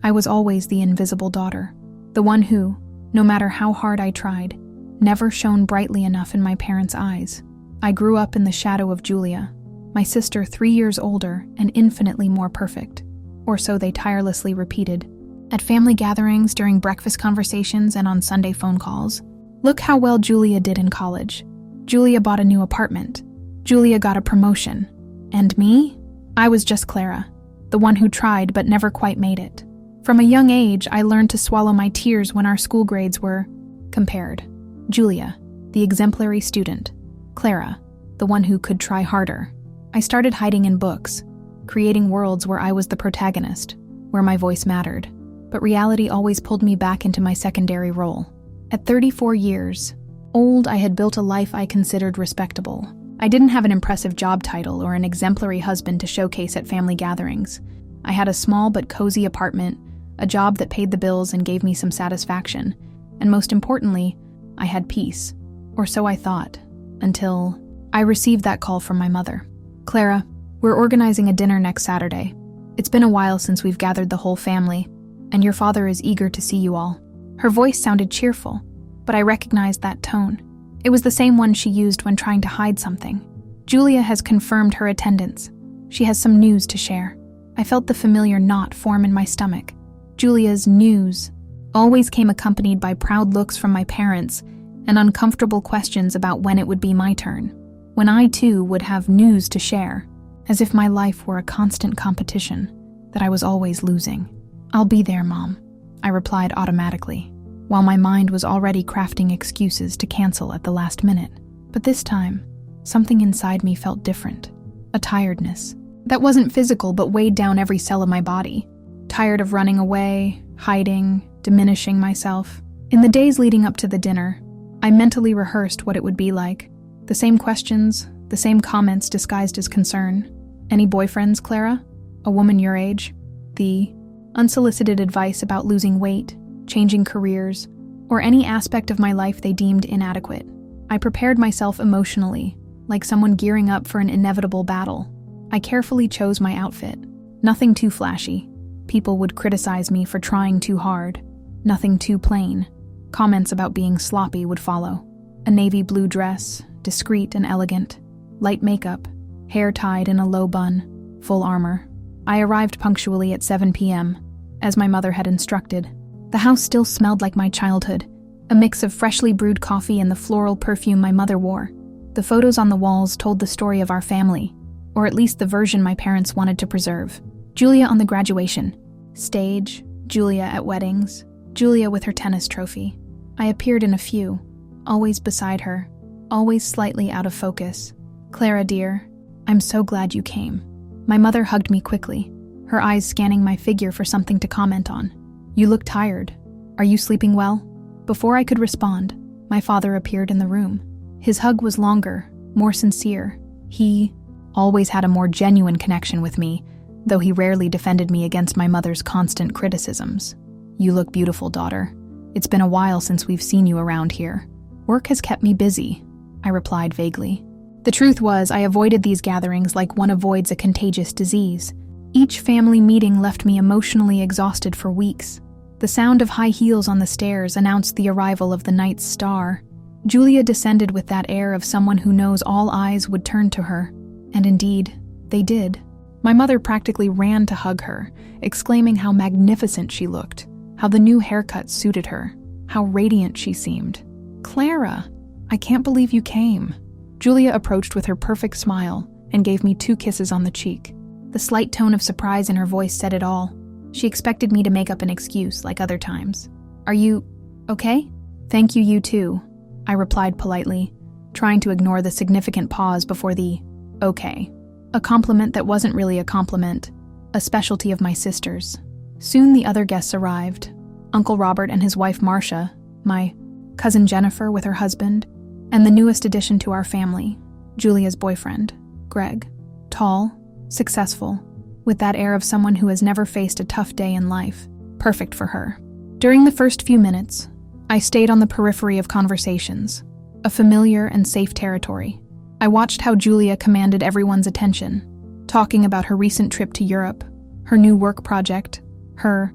I was always the invisible daughter, the one who, no matter how hard I tried, never shone brightly enough in my parents' eyes. I grew up in the shadow of Julia, my sister 3 years older and infinitely more perfect, or so they tirelessly repeated. At family gatherings, during breakfast conversations, and on Sunday phone calls. Look how well Julia did in college. Julia bought a new apartment. Julia got a promotion. And me? I was just Clara, the one who tried but never quite made it. From a young age, I learned to swallow my tears when our school grades were compared. Julia, the exemplary student. Clara, the one who could try harder. I started hiding in books, creating worlds where I was the protagonist, where my voice mattered. But reality always pulled me back into my secondary role. At 34 years old, I had built a life I considered respectable. I didn't have an impressive job title or an exemplary husband to showcase at family gatherings. I had a small but cozy apartment, a job that paid the bills and gave me some satisfaction, and most importantly, I had peace, or so I thought, until I received that call from my mother. Clara, we're organizing a dinner next Saturday. It's been a while since we've gathered the whole family, and your father is eager to see you all. Her voice sounded cheerful, but I recognized that tone. It was the same one she used when trying to hide something. Julia has confirmed her attendance. She has some news to share. I felt the familiar knot form in my stomach. Julia's news always came accompanied by proud looks from my parents and uncomfortable questions about when it would be my turn, when I too would have news to share, as if my life were a constant competition that I was always losing. I'll be there, Mom, I replied automatically, while my mind was already crafting excuses to cancel at the last minute. But this time, something inside me felt different. A tiredness that wasn't physical but weighed down every cell of my body. Tired of running away, hiding, diminishing myself. In the days leading up to the dinner, I mentally rehearsed what it would be like. The same questions, the same comments disguised as concern. Any boyfriends, Clara? A woman your age? The unsolicited advice about losing weight, changing careers, or any aspect of my life they deemed inadequate. I prepared myself emotionally, like someone gearing up for an inevitable battle. I carefully chose my outfit. Nothing too flashy. People would criticize me for trying too hard. Nothing too plain. Comments about being sloppy would follow. A navy blue dress, discreet and elegant. Light makeup, hair tied in a low bun, full armor. I arrived punctually at 7 p.m., as my mother had instructed. The house still smelled like my childhood, a mix of freshly brewed coffee and the floral perfume my mother wore. The photos on the walls told the story of our family, or at least the version my parents wanted to preserve. Julia on the graduation stage, Julia at weddings, Julia with her tennis trophy. I appeared in a few, always beside her, always slightly out of focus. Clara, dear, I'm so glad you came. My mother hugged me quickly, her eyes scanning my figure for something to comment on. You look tired. Are you sleeping well? Before I could respond, my father appeared in the room. His hug was longer, more sincere. He always had a more genuine connection with me, though he rarely defended me against my mother's constant criticisms. You look beautiful, daughter. It's been a while since we've seen you around here. Work has kept me busy, I replied vaguely. The truth was, I avoided these gatherings like one avoids a contagious disease. Each family meeting left me emotionally exhausted for weeks. The sound of high heels on the stairs announced the arrival of the night's star. Julia descended with that air of someone who knows all eyes would turn to her. And indeed, they did. My mother practically ran to hug her, exclaiming how magnificent she looked, how the new haircut suited her, how radiant she seemed. Clara, I can't believe you came. Julia approached with her perfect smile and gave me 2 kisses on the cheek. The slight tone of surprise in her voice said it all. She expected me to make up an excuse like other times. Are you okay? Thank you, you too, I replied politely, trying to ignore the significant pause before the okay. A compliment that wasn't really a compliment, a specialty of my sister's. Soon the other guests arrived. Uncle Robert and his wife Marcia, my cousin Jennifer with her husband, and the newest addition to our family, Julia's boyfriend, Greg. Tall, successful, with that air of someone who has never faced a tough day in life. Perfect for her. During the first few minutes, I stayed on the periphery of conversations, a familiar and safe territory. I watched how Julia commanded everyone's attention, talking about her recent trip to Europe, her new work project, her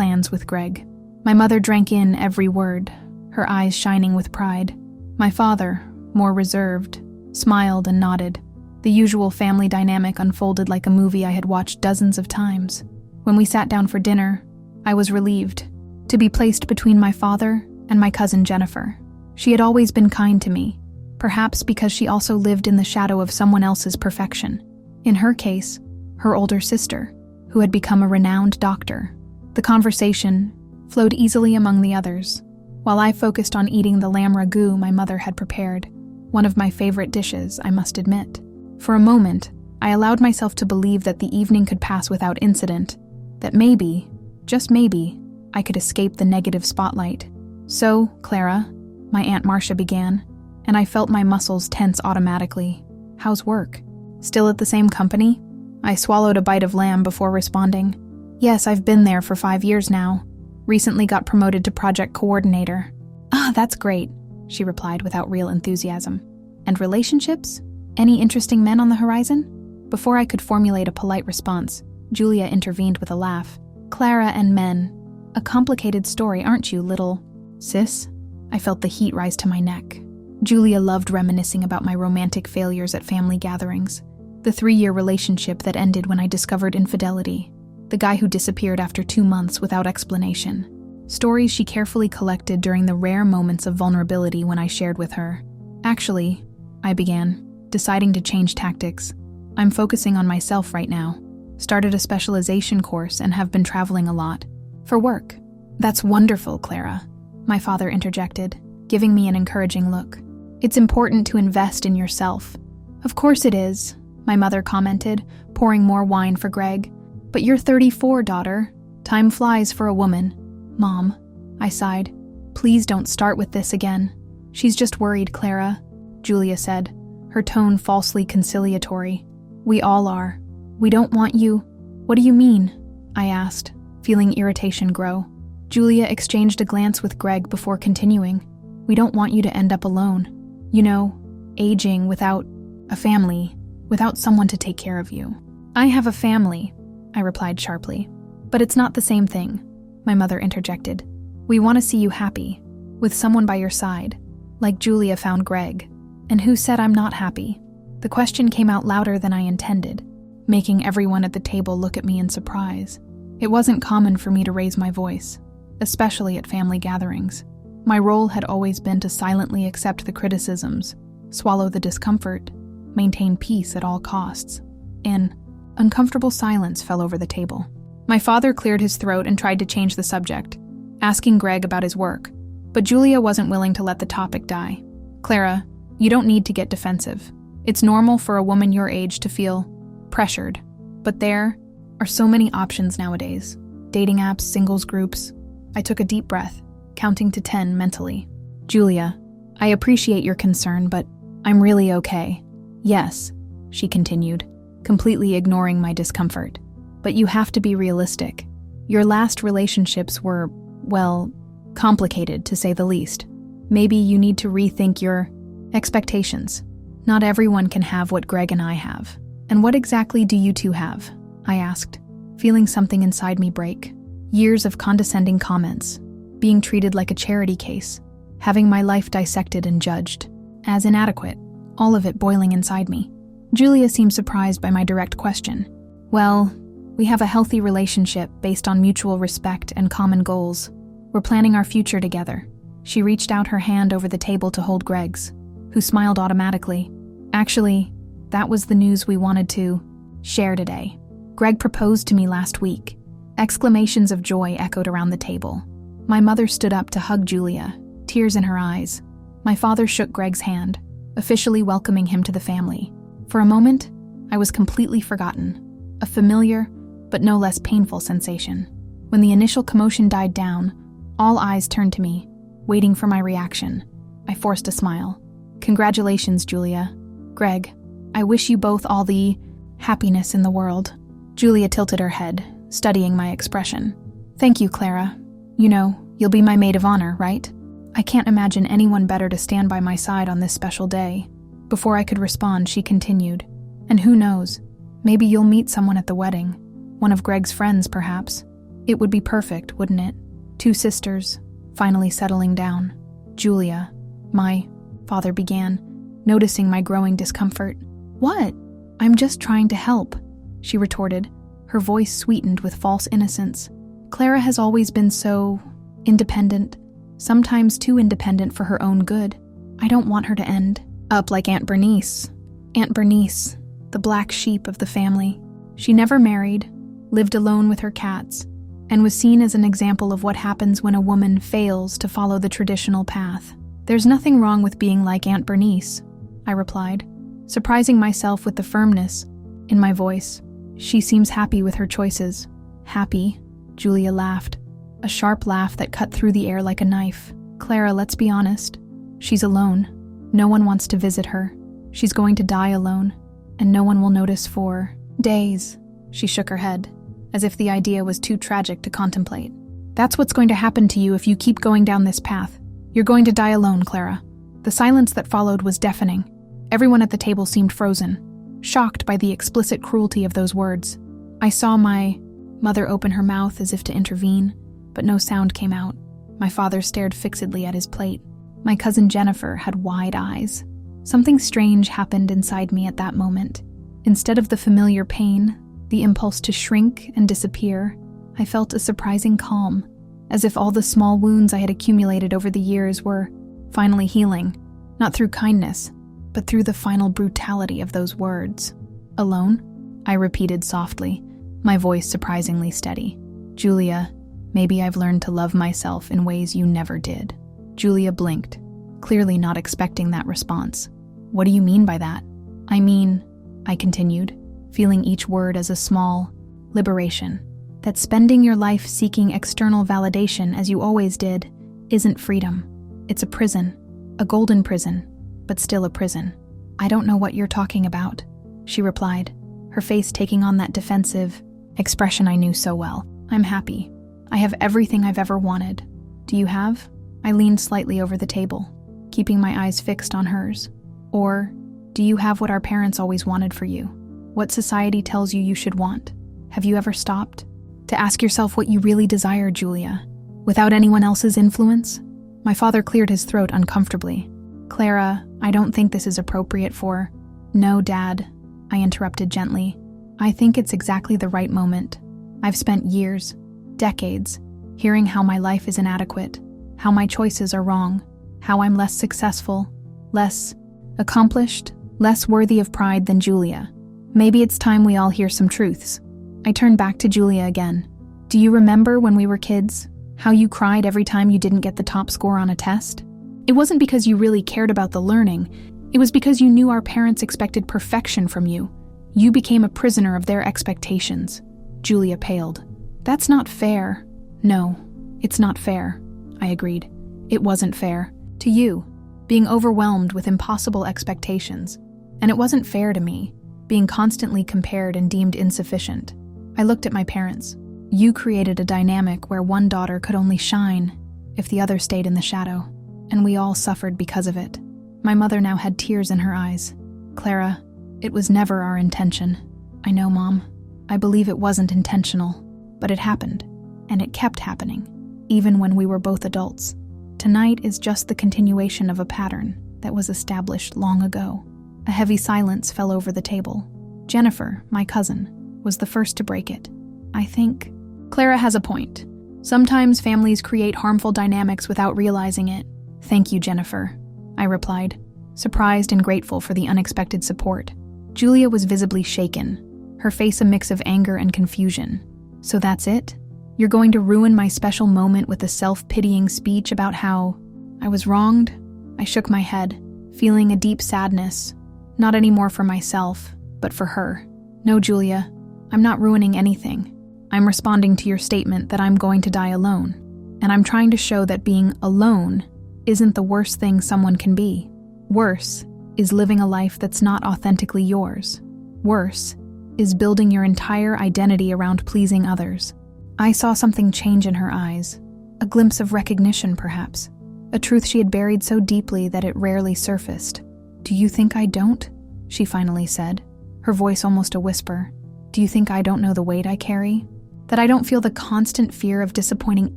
plans with Greg. My mother drank in every word, her eyes shining with pride. My father, more reserved, smiled and nodded. The usual family dynamic unfolded like a movie I had watched dozens of times. When we sat down for dinner, I was relieved to be placed between my father and my cousin Jennifer. She had always been kind to me, perhaps because she also lived in the shadow of someone else's perfection. In her case, her older sister, who had become a renowned doctor. The conversation flowed easily among the others, while I focused on eating the lamb ragout my mother had prepared, one of my favorite dishes, I must admit. For a moment, I allowed myself to believe that the evening could pass without incident, that maybe, just maybe, I could escape the negative spotlight. "So, Clara," my Aunt Marcia began, and I felt my muscles tense automatically. "How's work? Still at the same company?" I swallowed a bite of lamb before responding. "Yes, I've been there for 5 years now. Recently got promoted to project coordinator." "Ah, that's great," she replied without real enthusiasm. "And relationships? Any interesting men on the horizon?" Before I could formulate a polite response, Julia intervened with a laugh. "Clara and men. A complicated story, aren't you, little sis?" I felt the heat rise to my neck. Julia loved reminiscing about my romantic failures at family gatherings. The 3-year relationship that ended when I discovered infidelity. The guy who disappeared after 2 months without explanation. Stories she carefully collected during the rare moments of vulnerability when I shared with her. "Actually," I began, deciding to change tactics. "I'm focusing on myself right now. Started a specialization course and have been traveling a lot. For work." "That's wonderful, Clara," my father interjected, giving me an encouraging look. "It's important to invest in yourself." "Of course it is," my mother commented, pouring more wine for Greg. "But you're 34, daughter. Time flies for a woman." "Mom," I sighed, "please don't start with this again." "She's just worried, Clara," Julia said, her tone falsely conciliatory. "We all are. We don't want you." "What do you mean?" I asked, feeling irritation grow. Julia exchanged a glance with Greg before continuing. "We don't want you to end up alone. You know, aging without a family, without someone to take care of you." "I have a family," I replied sharply. "But it's not the same thing," my mother interjected. "We want to see you happy, with someone by your side, like Julia found Greg. And who said I'm not happy?" The question came out louder than I intended, making everyone at the table look at me in surprise. It wasn't common for me to raise my voice, especially at family gatherings. My role had always been to silently accept the criticisms, swallow the discomfort, maintain peace at all costs. An uncomfortable silence fell over the table. My father cleared his throat and tried to change the subject, asking Greg about his work, but Julia wasn't willing to let the topic die. "Clara, you don't need to get defensive. It's normal for a woman your age to feel pressured, but there are so many options nowadays. Dating apps, singles groups." I took a deep breath, counting to 10 mentally. "Julia, I appreciate your concern, but I'm really okay." "Yes," she continued, completely ignoring my discomfort. "But you have to be realistic. Your last relationships were, well, complicated to say the least. Maybe you need to rethink your expectations. Not everyone can have what Greg and I have." "And what exactly do you two have?" I asked, feeling something inside me break. Years of condescending comments, being treated like a charity case, having my life dissected and judged as inadequate, all of it boiling inside me. Julia seemed surprised by my direct question. "Well, we have a healthy relationship based on mutual respect and common goals. We're planning our future together." She reached out her hand over the table to hold Greg's, who smiled automatically. "Actually, that was the news we wanted to share today. Greg proposed to me last week." Exclamations of joy echoed around the table. My mother stood up to hug Julia, tears in her eyes. My father shook Greg's hand, officially welcoming him to the family. For a moment, I was completely forgotten, a familiar but no less painful sensation. When the initial commotion died down, all eyes turned to me, waiting for my reaction. I forced a smile. "Congratulations, Julia. Greg, I wish you both all the happiness in the world." Julia tilted her head, studying my expression. "Thank you, Clara. You know, you'll be my maid of honor, right?" I can't imagine anyone better to stand by my side on this special day. Before I could respond, she continued, "And who knows, maybe you'll meet someone at the wedding. One of Greg's friends, perhaps." It would be perfect, wouldn't it? 2 sisters, finally settling down. Julia, my father began, noticing my growing discomfort. What? I'm just trying to help, she retorted, her voice sweetened with false innocence. Clara has always been so independent, sometimes too independent for her own good. I don't want her to end up like Aunt Bernice. Aunt Bernice, the black sheep of the family. She never married, lived alone with her cats, and was seen as an example of what happens when a woman fails to follow the traditional path. There's nothing wrong with being like Aunt Bernice, I replied, surprising myself with the firmness in my voice. She seems happy with her choices. Happy? Julia laughed, a sharp laugh that cut through the air like a knife. Clara, let's be honest. She's alone. No one wants to visit her. She's going to die alone, and no one will notice for days. She shook her head, as if the idea was too tragic to contemplate. That's what's going to happen to you if you keep going down this path. You're going to die alone, Clara. The silence that followed was deafening. Everyone at the table seemed frozen, shocked by the explicit cruelty of those words. I saw my mother open her mouth as if to intervene, but no sound came out. My father stared fixedly at his plate. My cousin Jennifer had wide eyes. Something strange happened inside me at that moment. Instead of the familiar pain, the impulse to shrink and disappear, I felt a surprising calm, as if all the small wounds I had accumulated over the years were finally healing, not through kindness, but through the final brutality of those words. Alone? I repeated softly, my voice surprisingly steady. Julia, maybe I've learned to love myself in ways you never did. Julia blinked, clearly not expecting that response. What do you mean by that? I mean, I continued, feeling each word as a small liberation, that spending your life seeking external validation as you always did isn't freedom. It's a prison, a golden prison, but still a prison. I don't know what you're talking about, she replied, her face taking on that defensive expression I knew so well. I'm happy. I have everything I've ever wanted. Do you have? I leaned slightly over the table, keeping my eyes fixed on hers. Or, do you have what our parents always wanted for you? What society tells you should want? Have you ever stopped to ask yourself what you really desire, Julia, without anyone else's influence? My father cleared his throat uncomfortably. Clara, I don't think this is appropriate for... No, Dad, I interrupted gently. I think it's exactly the right moment. I've spent years, decades, hearing how my life is inadequate, how my choices are wrong, how I'm less successful, less accomplished, less worthy of pride than Julia. Maybe it's time we all hear some truths. I turned back to Julia again. Do you remember when we were kids, how you cried every time you didn't get the top score on a test? It wasn't because you really cared about the learning. It was because you knew our parents expected perfection from you. You became a prisoner of their expectations. Julia paled. That's not fair. No, it's not fair, I agreed. It wasn't fair. To you, being overwhelmed with impossible expectations. And it wasn't fair to me, being constantly compared and deemed insufficient. I looked at my parents. You created a dynamic where one daughter could only shine if the other stayed in the shadow, and we all suffered because of it. My mother now had tears in her eyes. Clara, it was never our intention. I know, Mom. I believe it wasn't intentional, but it happened, and it kept happening, even when we were both adults. Tonight is just the continuation of a pattern that was established long ago. A heavy silence fell over the table. Jennifer, my cousin, was the first to break it. I think Clara has a point. Sometimes families create harmful dynamics without realizing it. Thank you, Jennifer, I replied, surprised and grateful for the unexpected support. Julia was visibly shaken, her face a mix of anger and confusion. So that's it? You're going to ruin my special moment with a self-pitying speech about how I was wronged? I shook my head, feeling a deep sadness, not anymore for myself, but for her. No, Julia, I'm not ruining anything. I'm responding to your statement that I'm going to die alone, and I'm trying to show that being alone isn't the worst thing someone can be. Worse is living a life that's not authentically yours. Worse is building your entire identity around pleasing others. I saw something change in her eyes, a glimpse of recognition perhaps, a truth she had buried so deeply that it rarely surfaced. Do you think I don't? She finally said, her voice almost a whisper. Do you think I don't know the weight I carry? That I don't feel the constant fear of disappointing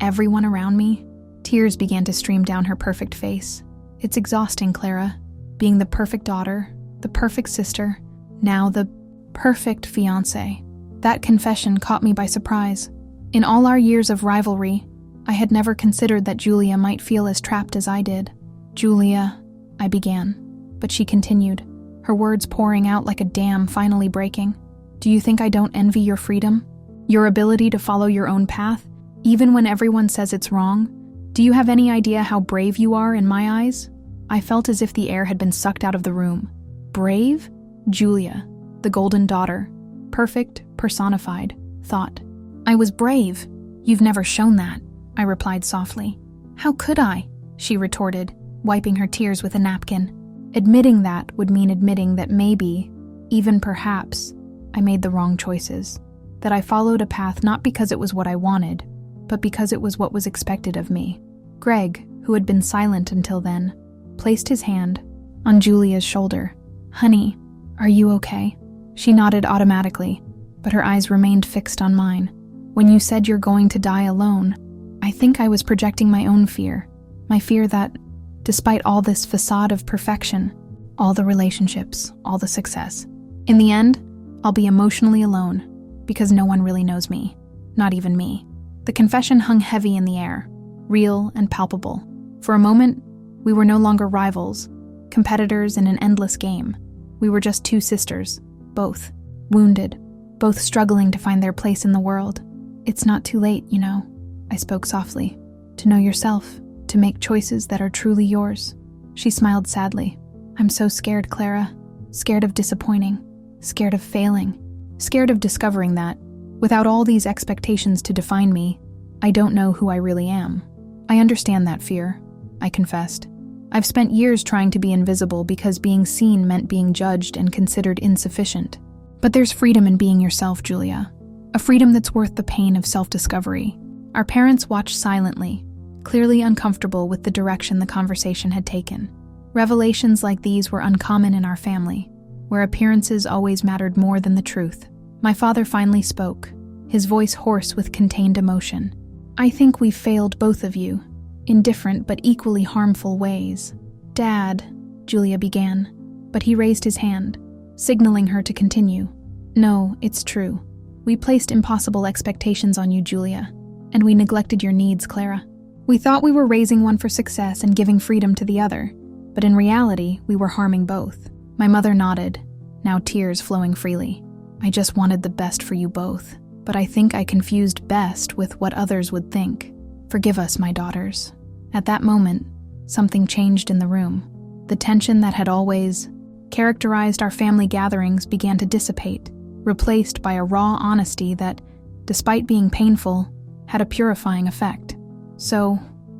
everyone around me? Tears began to stream down her perfect face. It's exhausting, Clara. Being the perfect daughter, the perfect sister, now the perfect fiancée. That confession caught me by surprise. In all our years of rivalry, I had never considered that Julia might feel as trapped as I did. Julia, I began, but she continued, her words pouring out like a dam finally breaking. Do you think I don't envy your freedom? Your ability to follow your own path, even when everyone says it's wrong? Do you have any idea how brave you are in my eyes? I felt as if the air had been sucked out of the room. Brave? Julia, the golden daughter, perfect, personified, thought. I was brave. You've never shown that, I replied softly. How could I? She retorted, wiping her tears with a napkin. Admitting that would mean admitting that maybe, even perhaps, I made the wrong choices. That I followed a path not because it was what I wanted, but because it was what was expected of me. Greg, who had been silent until then, placed his hand on Julia's shoulder. Honey, are you okay? She nodded automatically, but her eyes remained fixed on mine. When you said you're going to die alone, I think I was projecting my own fear. My fear that, despite all this facade of perfection, all the relationships, all the success, in the end, I'll be emotionally alone, because no one really knows me, not even me. The confession hung heavy in the air, real and palpable. For a moment, we were no longer rivals, competitors in an endless game. We were just two sisters, both wounded, both struggling to find their place in the world. It's not too late, you know, I spoke softly, to know yourself, to make choices that are truly yours. She smiled sadly. I'm so scared, Clara. Scared of disappointing, scared of failing, scared of discovering that, without all these expectations to define me, I don't know who I really am. I understand that fear, I confessed. I've spent years trying to be invisible because being seen meant being judged and considered insufficient. But there's freedom in being yourself, Julia. A freedom that's worth the pain of self-discovery. Our parents watched silently, clearly uncomfortable with the direction the conversation had taken. Revelations like these were uncommon in our family, where appearances always mattered more than the truth. My father finally spoke, his voice hoarse with contained emotion. I think we failed both of you, in different but equally harmful ways. Dad, Julia began, but he raised his hand, signaling her to continue. No, it's true. We placed impossible expectations on you, Julia, and we neglected your needs, Clara. We thought we were raising one for success and giving freedom to the other, but in reality, we were harming both. My mother nodded, now tears flowing freely. I just wanted the best for you both, but I think I confused best with what others would think. Forgive us, my daughters. At that moment, something changed in the room. The tension that had always characterized our family gatherings began to dissipate, replaced by a raw honesty that, despite being painful, had a purifying effect. So,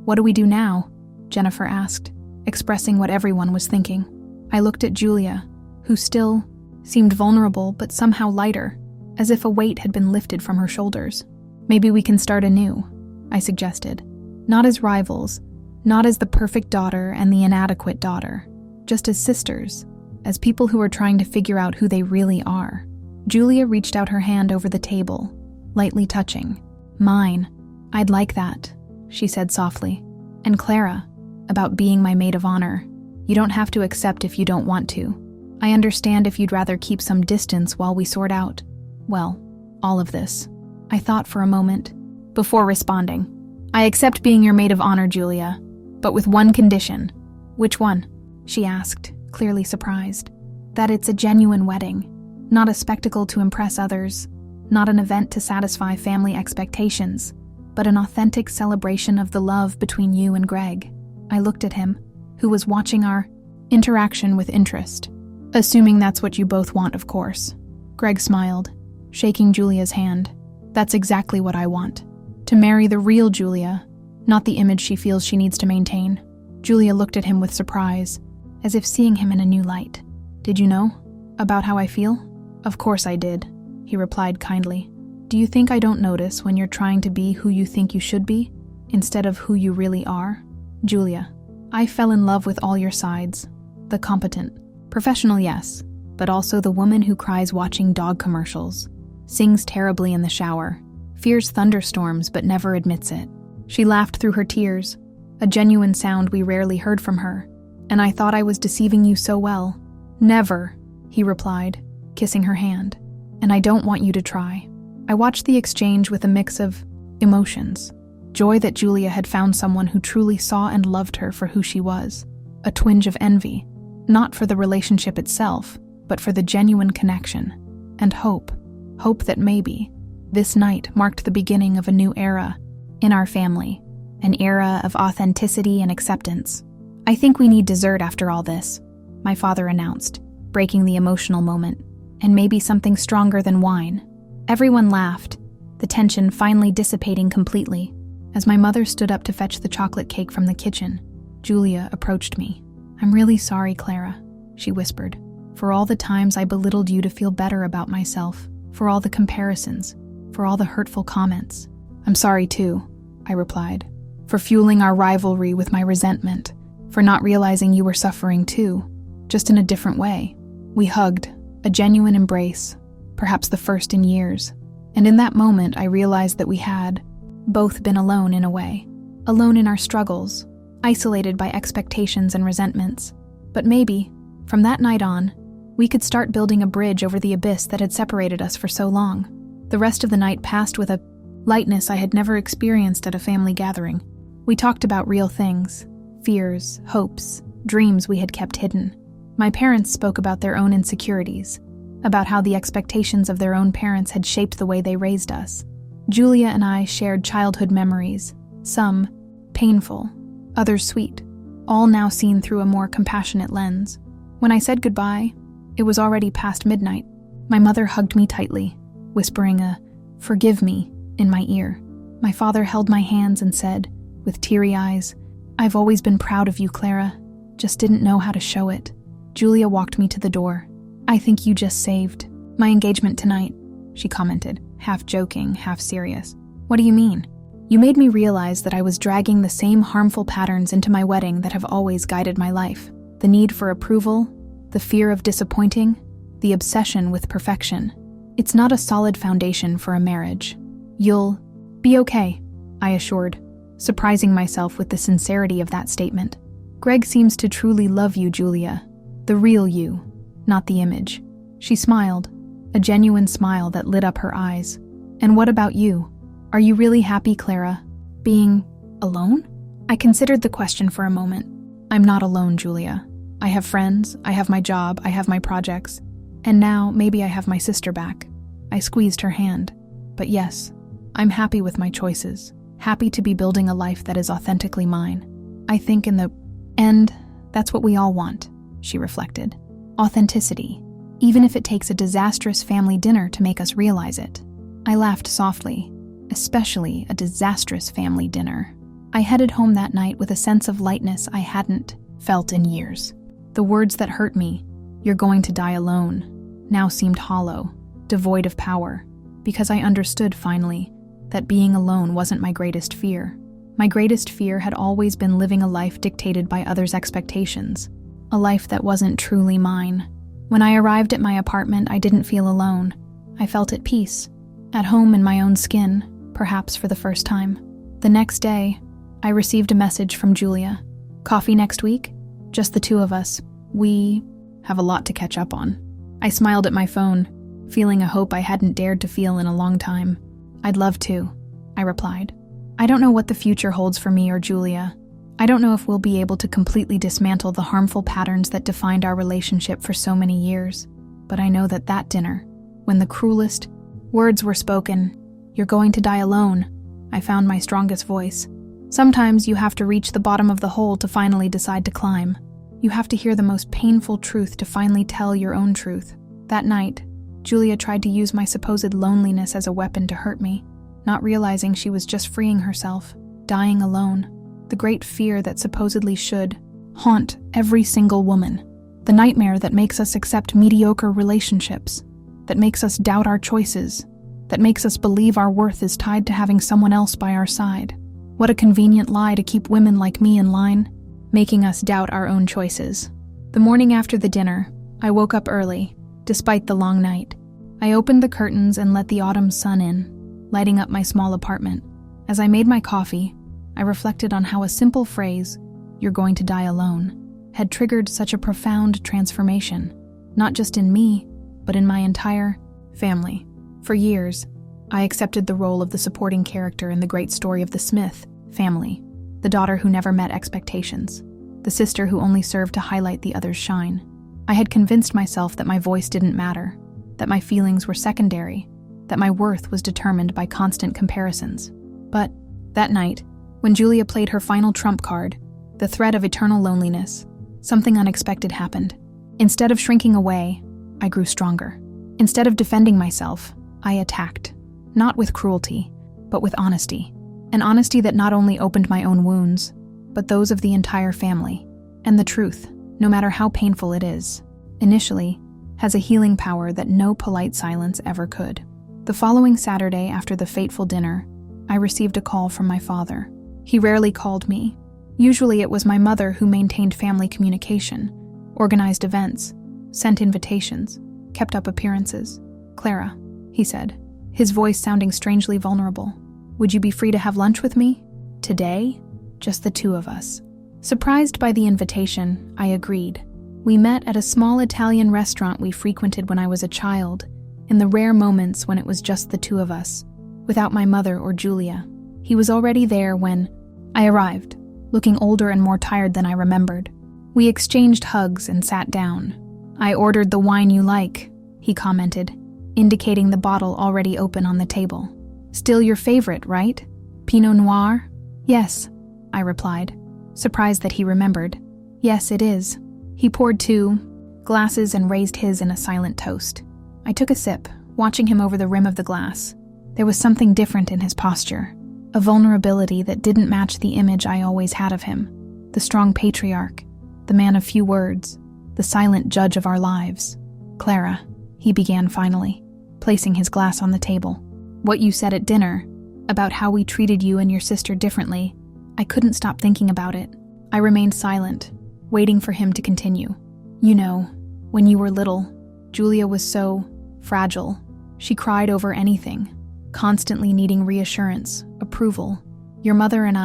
what do we do now? Jennifer asked, expressing what everyone was thinking. I looked at Julia, who still seemed vulnerable but somehow lighter, as if a weight had been lifted from her shoulders. Maybe we can start anew, I suggested. Not as rivals, not as the perfect daughter and the inadequate daughter, just as sisters, as people who are trying to figure out who they really are. Julia reached out her hand over the table, lightly touching. Mine. I'd like that, she said softly. And Clara, about being my maid of honor. You don't have to accept if you don't want to. I understand if you'd rather keep some distance while we sort out, well, all of this. I thought for a moment, before responding. I accept being your maid of honor, Julia, but with one condition. Which one? She asked, clearly surprised. That it's a genuine wedding, not a spectacle to impress others, not an event to satisfy family expectations, but an authentic celebration of the love between you and Greg. I looked at him, who was watching our interaction with interest. Assuming that's what you both want, of course. Greg smiled, shaking Julia's hand. That's exactly what I want. To marry the real Julia, not the image she feels she needs to maintain. Julia looked at him with surprise, as if seeing him in a new light. Did you know about how I feel? Of course I did, he replied kindly. Do you think I don't notice when you're trying to be who you think you should be, instead of who you really are? Julia, I fell in love with all your sides. The competent, professional, yes, but also the woman who cries watching dog commercials, sings terribly in the shower, fears thunderstorms but never admits it. She laughed through her tears, a genuine sound we rarely heard from her. And I thought I was deceiving you so well. Never, he replied, kissing her hand. And I don't want you to try. I watched the exchange with a mix of emotions. Joy that Julia had found someone who truly saw and loved her for who she was. A twinge of envy, not for the relationship itself, but for the genuine connection. And hope. Hope that maybe this night marked the beginning of a new era in our family. An era of authenticity and acceptance. I think we need dessert after all this, my father announced, breaking the emotional moment. And maybe something stronger than wine. Everyone laughed, the tension finally dissipating completely. As my mother stood up to fetch the chocolate cake from the kitchen, Julia approached me. I'm really sorry, Clara, she whispered, for all the times I belittled you to feel better about myself, for all the comparisons, for all the hurtful comments. I'm sorry too, I replied, for fueling our rivalry with my resentment, for not realizing you were suffering too, just in a different way. We hugged, a genuine embrace, perhaps the first in years. And in that moment, I realized that we had both been alone in a way. Alone in our struggles, isolated by expectations and resentments. But maybe, from that night on, we could start building a bridge over the abyss that had separated us for so long. The rest of the night passed with a lightness I had never experienced at a family gathering. We talked about real things, fears, hopes, dreams we had kept hidden. My parents spoke about their own insecurities, about how the expectations of their own parents had shaped the way they raised us. Julia and I shared childhood memories, some painful, others sweet, all now seen through a more compassionate lens. When I said goodbye, it was already past midnight. My mother hugged me tightly, whispering a "forgive me" in my ear. My father held my hands and said, with teary eyes, "I've always been proud of you, Clara, just didn't know how to show it." Julia walked me to the door. "I think you just saved my engagement tonight," she commented, half joking, half serious. "What do you mean?" "You made me realize that I was dragging the same harmful patterns into my wedding that have always guided my life. The need for approval, the fear of disappointing, the obsession with perfection. It's not a solid foundation for a marriage. You'll be okay," I assured, surprising myself with the sincerity of that statement. "Greg seems to truly love you, Julia. The real you, not the image." She smiled, a genuine smile that lit up her eyes. "And what about you? Are you really happy, Clara, being alone?" I considered the question for a moment. "I'm not alone, Julia. I have friends, I have my job, I have my projects, and now maybe I have my sister back." I squeezed her hand. "But yes, I'm happy with my choices, happy to be building a life that is authentically mine. I think in the end, that's what we all want," she reflected. "Authenticity, even if it takes a disastrous family dinner to make us realize it." I laughed softly, especially a disastrous family dinner. I headed home that night with a sense of lightness I hadn't felt in years. The words that hurt me, "you're going to die alone," now seemed hollow, devoid of power, because I understood finally that being alone wasn't my greatest fear. My greatest fear had always been living a life dictated by others' expectations, a life that wasn't truly mine. When I arrived at my apartment, I didn't feel alone. I felt at peace, at home in my own skin, perhaps for the first time. The next day, I received a message from Julia. "Coffee next week? Just the two of us. We have a lot to catch up on." I smiled at my phone, feeling a hope I hadn't dared to feel in a long time. "I'd love to," I replied. "I don't know what the future holds for me or Julia. I don't know if we'll be able to completely dismantle the harmful patterns that defined our relationship for so many years. But I know that that dinner, when the cruelest words were spoken, 'You're going to die alone,' I found my strongest voice. Sometimes you have to reach the bottom of the hole to finally decide to climb. You have to hear the most painful truth to finally tell your own truth. That night, Julia tried to use my supposed loneliness as a weapon to hurt me, not realizing she was just freeing herself, dying alone. The great fear that supposedly should haunt every single woman. The nightmare that makes us accept mediocre relationships, that makes us doubt our choices, that makes us believe our worth is tied to having someone else by our side. What a convenient lie to keep women like me in line, making us doubt our own choices. The morning after the dinner, I woke up early, despite the long night. I opened the curtains and let the autumn sun in, lighting up my small apartment. As I made my coffee, I reflected on how a simple phrase, "You're going to die alone," had triggered such a profound transformation, not just in me, but in my entire family. For years, I accepted the role of the supporting character in the great story of the Smith family, the daughter who never met expectations, the sister who only served to highlight the other's shine. I had convinced myself that my voice didn't matter, that my feelings were secondary, that my worth was determined by constant comparisons. But that night, when Julia played her final trump card, the threat of eternal loneliness, something unexpected happened. Instead of shrinking away, I grew stronger. Instead of defending myself, I attacked, not with cruelty, but with honesty. An honesty that not only opened my own wounds, but those of the entire family. And the truth, no matter how painful it is, initially, has a healing power that no polite silence ever could. The following Saturday, after the fateful dinner, I received a call from my father. He rarely called me. Usually it was my mother who maintained family communication, organized events, sent invitations, kept up appearances. "Clara," he said, his voice sounding strangely vulnerable, "would you be free to have lunch with me? Today? Just the two of us." Surprised by the invitation, I agreed. We met at a small Italian restaurant we frequented when I was a child, in the rare moments when it was just the two of us, without my mother or Julia. He was already there when I arrived, looking older and more tired than I remembered. We exchanged hugs and sat down. "I ordered the wine you like," he commented, indicating the bottle already open on the table. "Still your favorite, right? Pinot Noir?" "Yes," I replied, surprised that he remembered. "Yes, it is." He poured 2 glasses and raised his in a silent toast. I took a sip, watching him over the rim of the glass. There was something different in his posture, a vulnerability that didn't match the image I always had of him. The strong patriarch, the man of few words, the silent judge of our lives. "Clara," he began finally, placing his glass on the table. "What you said at dinner, about how we treated you and your sister differently, I couldn't stop thinking about it." I remained silent, waiting for him to continue. "You know, when you were little, Julia was so fragile. She cried over anything, constantly needing reassurance, approval. Your mother and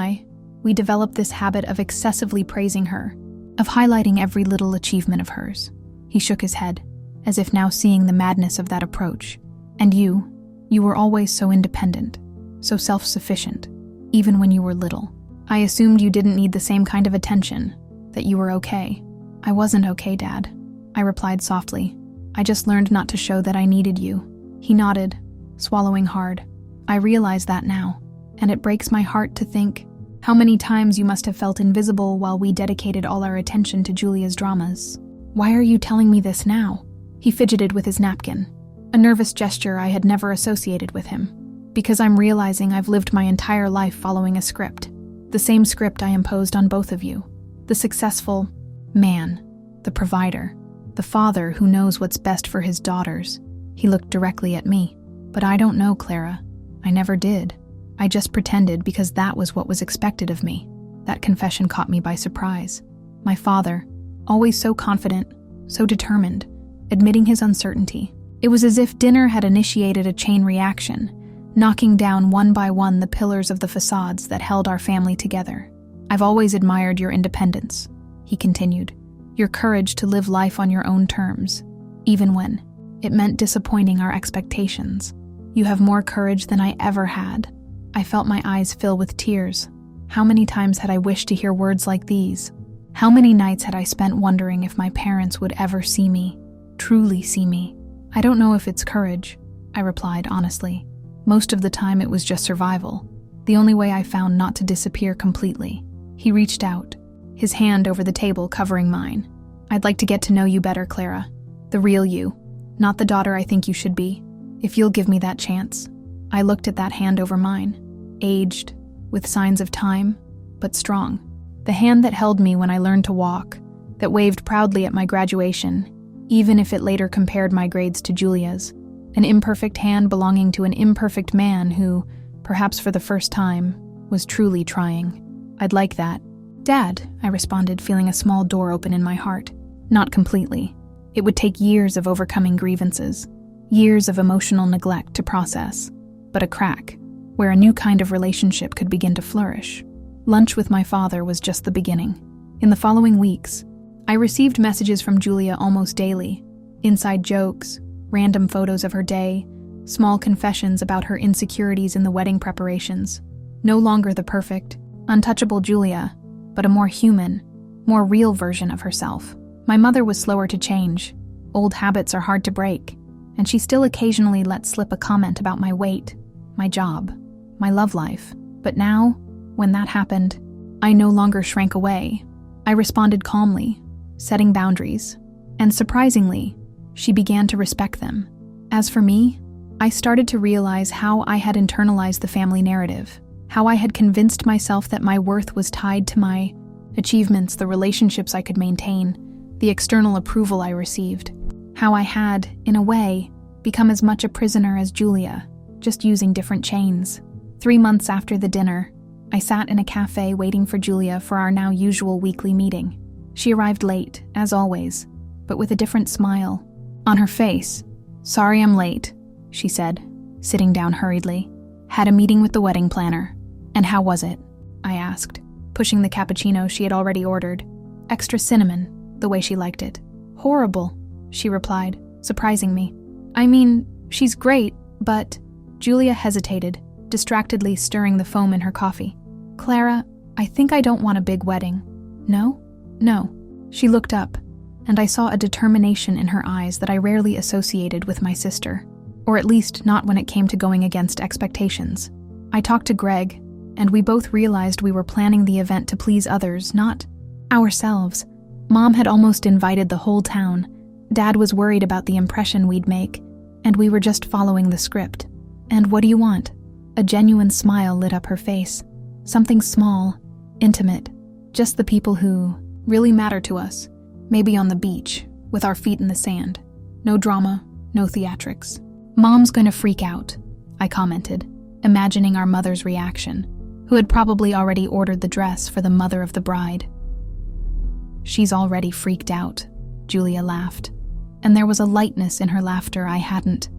we developed this habit of excessively praising her, of highlighting every little achievement of hers." He shook his head, as if now seeing the madness of that approach. "And you were always so independent, so self-sufficient, even when you were little. I assumed you didn't need the same kind of attention, that you were okay." "I wasn't okay, Dad," I replied softly. "I just learned not to show that I needed you." He nodded, swallowing hard. "I realize that now, and it breaks my heart to think how many times you must have felt invisible while we dedicated all our attention to Julia's dramas." "Why are you telling me this now?" He fidgeted with his napkin, a nervous gesture I had never associated with him. "Because I'm realizing I've lived my entire life following a script. The same script I imposed on both of you. The successful man, the provider, the father who knows what's best for his daughters." He looked directly at me. "But I don't know, Clara. I never did. I just pretended because that was what was expected of me." That confession caught me by surprise. My father, always so confident, so determined, admitting his uncertainty. It was as if dinner had initiated a chain reaction, knocking down one by one the pillars of the facades that held our family together. "I've always admired your independence," he continued, "your courage to live life on your own terms, even when it meant disappointing our expectations. You have more courage than I ever had." I felt my eyes fill with tears. How many times had I wished to hear words like these? How many nights had I spent wondering if my parents would ever see me, truly see me? "I don't know if it's courage," I replied honestly. "Most of the time it was just survival, the only way I found not to disappear completely." He reached out, his hand over the table covering mine. "I'd like to get to know you better, Clara. The real you, not the daughter I think you should be. If you'll give me that chance." I looked at that hand over mine, aged, with signs of time, but strong. The hand that held me when I learned to walk, that waved proudly at my graduation, even if it later compared my grades to Julia's. An imperfect hand belonging to an imperfect man who, perhaps for the first time, was truly trying. "I'd like that." "Dad," I responded, feeling a small door open in my heart. "Not completely. It would take years of overcoming grievances, years of emotional neglect to process. But a crack, where a new kind of relationship could begin to flourish. Lunch with my father was just the beginning. In the following weeks, I received messages from Julia almost daily. Inside jokes, random photos of her day, small confessions about her insecurities in the wedding preparations. No longer the perfect, untouchable Julia, but a more human, more real version of herself. My mother was slower to change. Old habits are hard to break, and she still occasionally let slip a comment about my weight, my job, my love life. But now, when that happened, I no longer shrank away. I responded calmly, setting boundaries, and surprisingly, she began to respect them. As for me, I started to realize how I had internalized the family narrative, how I had convinced myself that my worth was tied to my achievements, the relationships I could maintain, the external approval I received, how I had, in a way, become as much a prisoner as Julia, just using different chains. 3 months after the dinner, I sat in a cafe waiting for Julia for our now usual weekly meeting. She arrived late, as always, but with a different smile on her face. "Sorry I'm late," she said, sitting down hurriedly. "Had a meeting with the wedding planner." "And how was it?" I asked, pushing the cappuccino she had already ordered. "Extra cinnamon, the way she liked it." "Horrible," she replied, surprising me. "I mean, she's great, but..." Julia hesitated, distractedly stirring the foam in her coffee. "Clara, I think I don't want a big wedding." "No?" "No." She looked up, and I saw a determination in her eyes that I rarely associated with my sister, or at least not when it came to going against expectations. I talked to Greg, and we both realized we were planning the event to please others, not ourselves. Mom had almost invited the whole town. Dad was worried about the impression we'd make, and we were just following the script. "And what do you want?" A genuine smile lit up her face. "Something small, intimate, just the people who really matter to us. Maybe on the beach, with our feet in the sand. No drama, no theatrics." "Mom's gonna freak out," I commented, imagining our mother's reaction, who had probably already ordered the dress for the mother of the bride. "She's already freaked out," Julia laughed, and there was a lightness in her laughter I hadn't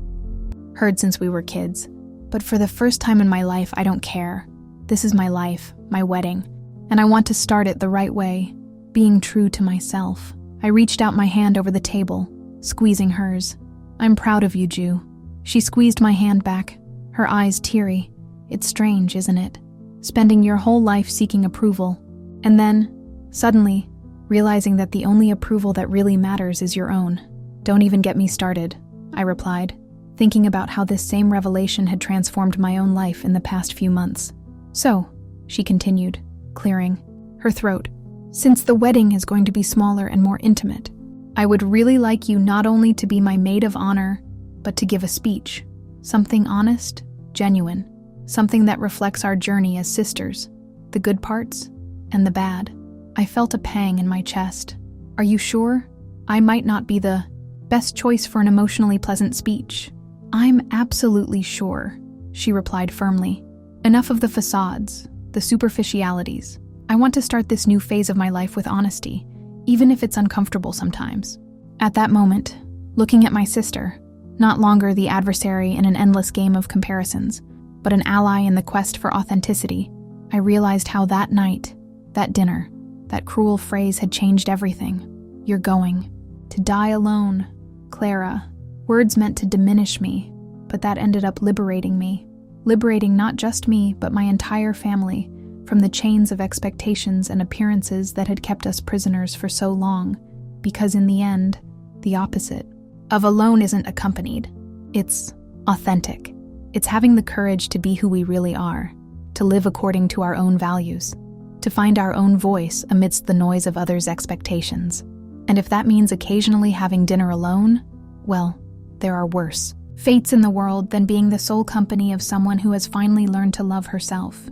heard since we were kids. "But for the first time in my life, I don't care. This is my life, my wedding, and I want to start it the right way, being true to myself." I reached out my hand over the table, squeezing hers. "I'm proud of you, Ju." She squeezed my hand back, her eyes teary. "It's strange, isn't it? Spending your whole life seeking approval, and then, suddenly, realizing that the only approval that really matters is your own." "Don't even get me started," I replied, thinking about how this same revelation had transformed my own life in the past few months. "So," she continued, clearing her throat, "since the wedding is going to be smaller and more intimate, I would really like you not only to be my maid of honor, but to give a speech. Something honest, genuine, something that reflects our journey as sisters, the good parts and the bad." I felt a pang in my chest. "Are you sure? I might not be the best choice for an emotionally pleasant speech." "I'm absolutely sure," she replied firmly. "Enough of the facades, the superficialities. I want to start this new phase of my life with honesty, even if it's uncomfortable sometimes." At that moment, looking at my sister, not longer the adversary in an endless game of comparisons, but an ally in the quest for authenticity, I realized how that night, that dinner, that cruel phrase had changed everything. "You're going to die alone, Clara." Words meant to diminish me, but that ended up liberating me. Liberating not just me, but my entire family, from the chains of expectations and appearances that had kept us prisoners for so long. Because in the end, the opposite of alone isn't accompanied. It's authentic. It's having the courage to be who we really are, to live according to our own values, to find our own voice amidst the noise of others' expectations. And if that means occasionally having dinner alone, well, there are worse fates in the world than being the sole company of someone who has finally learned to love herself.